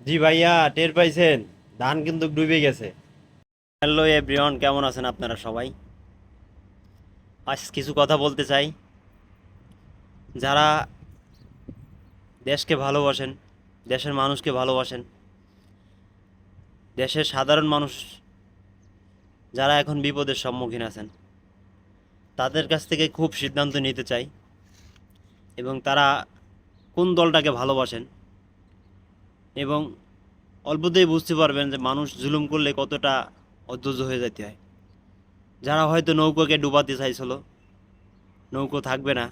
জি ভাইয়া, টের পাইছেন? ধান কিন্তু ডুবে গেছে। হ্যালো এভরিওয়ান, কেমন আছেন আপনারা সবাই? আজ কিছু কথা বলতে চাই। যারা দেশকে ভালোবাসেন, দেশের মানুষকে ভালোবাসেন, দেশের সাধারণ মানুষ যারা এখন বিপদের সম্মুখীন আছেন, তাদের কাছ থেকে খুব সিদ্ধান্ত নিতে চাই। এবং তারা কোন দলটাকে ভালোবাসেন, এবং অল্পতেই বুঝতে পারবেন যে মানুষ জুলুম করলে কতটা অধৈর্য হয়ে যেতে হয়। যারা হয়তো নৌকাকে ডুবাতে চাইছিল, নৌকো থাকবে না,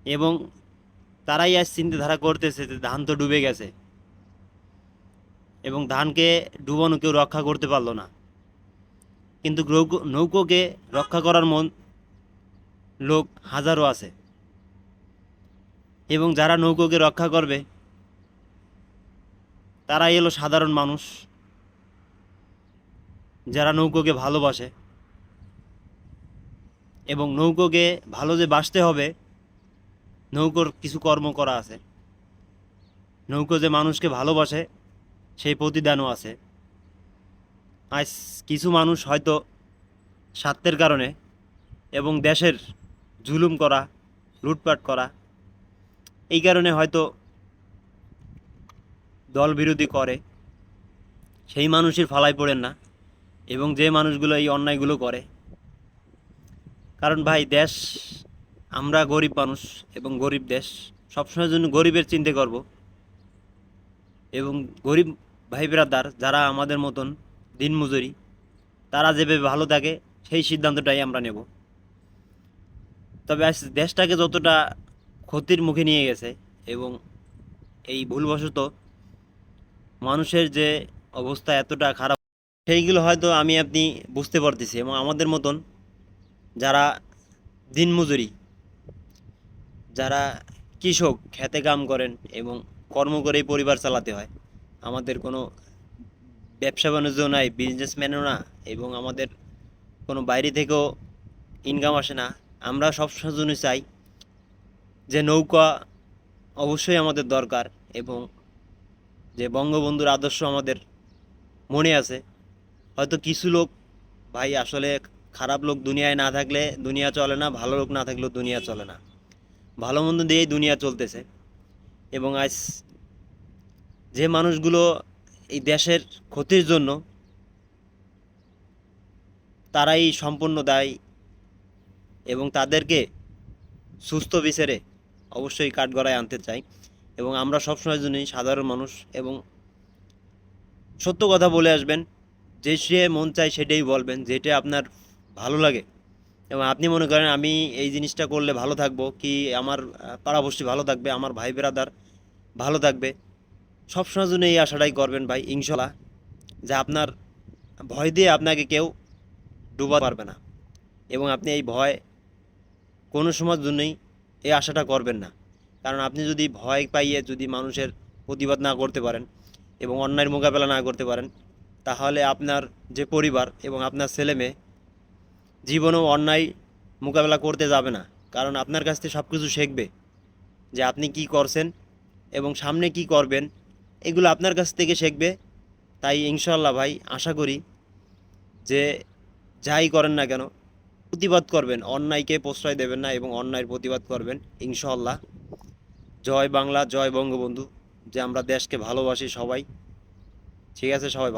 এবং তারাই আজ চিন্তাধারা করতেছে যে ধান তো ডুবে গেছে, এবং ধানকে ডুবানো কেউ রক্ষা করতে পারলো না। কিন্তু নৌকোকে রক্ষা করার মন লোক হাজারো আছে, এবং যারা নৌকোকে রক্ষা করবে তারাই এলো সাধারণ মানুষ, যারা নৌকোকে ভালোবাসে। এবং নৌকোকে ভালো যে বাসতে হবে, নৌকোর কিছু কর্ম করা আছে। নৌকো যে মানুষকে ভালোবাসে সেই প্রতিদানও আছে। আজ কিছু মানুষ হয়তো স্বার্থের কারণে এবং দেশের জুলুম করা, লুটপাট করা, এই কারণে হয়তো দল বিরোধী করে। সেই মানুষের ফালায় পড়েন না, এবং যে মানুষগুলো এই অন্যায়গুলো করে। কারণ ভাই, দেশ, আমরা গরিব মানুষ এবং গরিব দেশ, সবসময়ের জন্য গরিবের চিন্তা করব। এবং গরিব ভাই ব্রাদার যারা আমাদের মতন দিনমজুরি, তারা যেভাবে ভালো থাকে সেই সিদ্ধান্তটাই আমরা নেব। তবে আজ দেশটাকে যতটা ক্ষতির মুখে নিয়ে গেছে, এবং এই ভুলবশত মানুষের যে অবস্থা এতটা খারাপ, সেইগুলো হয়তো আমি আপনি বুঝতে পারতেছি। এবং আমাদের মতন যারা দিনমজুরি, যারা কৃষক, খেতে কাম করেন এবং কর্ম করেই পরিবার চালাতে হয়, আমাদের কোনো ব্যবসা বাণিজ্য নাই, বিজনেসম্যানও না, এবং আমাদের কোনো বাইরে থেকেও ইনকাম আসে না। আমরা সব জন্য চাই যে নৌকা অবশ্যই আমাদের দরকার, এবং যে বঙ্গবন্ধুর আদর্শ আমাদের মনে আছে। হয়তো কিছু লোক, ভাই আসলে খারাপ লোক দুনিয়ায় না থাকলে দুনিয়া চলে না, ভালো লোক না থাকলেও দুনিয়া চলে না। ভালো মন্দ দিয়েই দুনিয়া চলতেছে। এবং আজ যে মানুষগুলো এই দেশের ক্ষতির জন্য, তারাই সম্পূর্ণ দায়ী, এবং তাদেরকে সুস্থ বিচারে অবশ্যই কাঠগড়ায় আনতে চাই। এবং আমরা সবসময়ের জন্যই সাধারণ মানুষ, এবং সত্য কথা বলে আসবেন। যে সে মন চায় সেটাই বলবেন, যেটা আপনার ভালো লাগে। এবং আপনি মনে করেন আমি এই জিনিসটা করলে ভালো থাকবো, কি আমার পাড়াপড়শি ভালো থাকবে, আমার ভাই ব্রাদার ভালো থাকবে, সবসময়ের জন্য এই আশাটাই করবেন ভাই, ইনশাল্লাহ। যে আপনার ভয় দিয়ে আপনাকে কেউ ডুবাতে পারবে না, এবং আপনি এই ভয় কোনো সময়ের জন্যই এই আশাটা করবেন না। কারণ আপনি যদি ভয় পাইয়ে যদি মানুষের প্রতিবাদ না করতে পারেন এবং অন্যায়ের মোকাবেলা না করতে পারেন, তাহলে আপনার যে পরিবার এবং আপনার ছেলে মেয়ে জীবনেও অন্যায় মোকাবেলা করতে যাবে না। কারণ আপনার কাছ থেকে সব কিছু শিখবে, যে আপনি কি করছেন এবং সামনে কি করবেন, এগুলো আপনার কাছ থেকে শিখবে। তাই ইনশাল্লাহ ভাই, আশা করি যে যাই করেন না কেন, প্রতিবাদ করবেন, অন্যায়কে প্রশ্রয় দেবেন না, এবং অন্যায়ের প্রতিবাদ করবেন ইনশাল্লাহ। জয় বাংলা, জয় বঙ্গবন্ধু। যে আমরা দেশকে ভালোবাসি সবাই। ঠিক আছে সবাই।